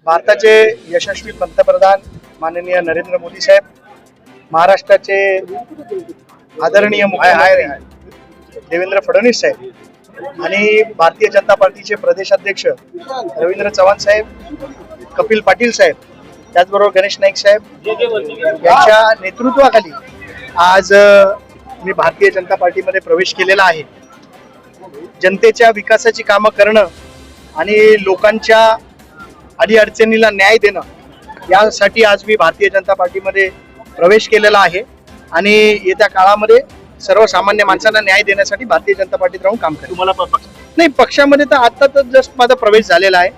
भारताचे यशस्वी पंतप्रधान माननीय नरेंद्र मोदी साहेब, महाराष्ट्राचे आदरणीय मुख्यमंत्री देवेंद्र फडणवीस साहेब आणि भारतीय जनता पार्टीचे प्रदेशाध्यक्ष रवींद्र चव्हाण साहेब, कपिल पाटील साहेब, त्याचबरोबर गणेश नाईक साहेब यांच्या नेतृत्वाखाली आज मी भारतीय जनता पार्टीमध्ये प्रवेश केलेला आहे. जनतेच्या विकासाची कामं करणं आणि लोकांच्या अडीअडचणीला न्याय देणं यासाठी आज मी भारतीय जनता पार्टीमध्ये प्रवेश केलेला आहे आणि येत्या काळामध्ये सर्वसामान्य माणसांना न्याय देण्यासाठी भारतीय जनता पार्टीत राहून काम करेन. तुम्हाला नाही, पक्षामध्ये तर आता तर जस्ट माझा प्रवेश झालेला आहे.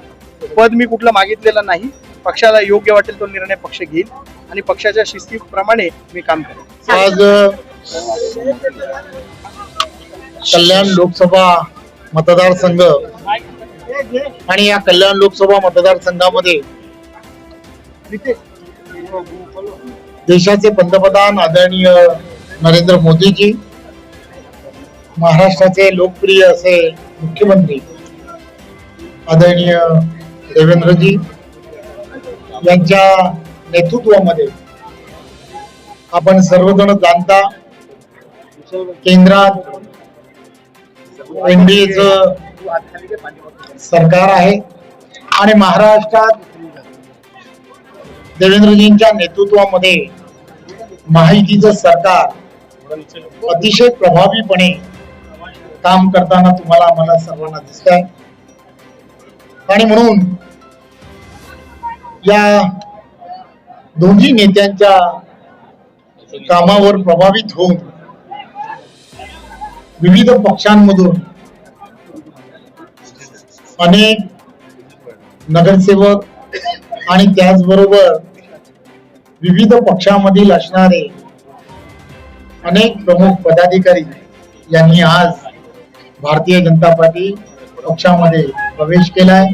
पद मी कुठलं मागितलेलं नाही. पक्षाला योग्य वाटेल तो निर्णय पक्ष घेईल आणि पक्षाच्या शिस्तीप्रमाणे मी काम करेन. आज कल्याण लोकसभा मतदारसंघ आणि या कल्याण लोकसभा मतदारसंघामध्ये देशाचे पंतप्रधान आदरणीय नरेंद्र मोदीजी, महाराष्ट्राचे लोकप्रिय असे मुख्यमंत्री आदरणीय देवेंद्रजी यांच्या नेतृत्वामध्ये आपण सर्वजण जाणता केंद्रात एनडीएचं सरकार आहे आणि महाराष्ट्रात देवेंद्रजींच्या नेतृत्वामध्ये महायुतीचं सरकार अतिशय प्रभावीपणे काम करताना तुम्हाला आम्हाला सर्वांना दिसत आहे. आणि म्हणून या दोन्ही नेत्यांच्या कामावर प्रभावित होऊन विविध पक्षांमधून अनेक नगरसेवक आणि त्याचबरोबर विविध पक्षामधील असणारे अनेक प्रमुख पदाधिकारी यांनी आज भारतीय जनता पार्टी पक्षामध्ये प्रवेश केलाय.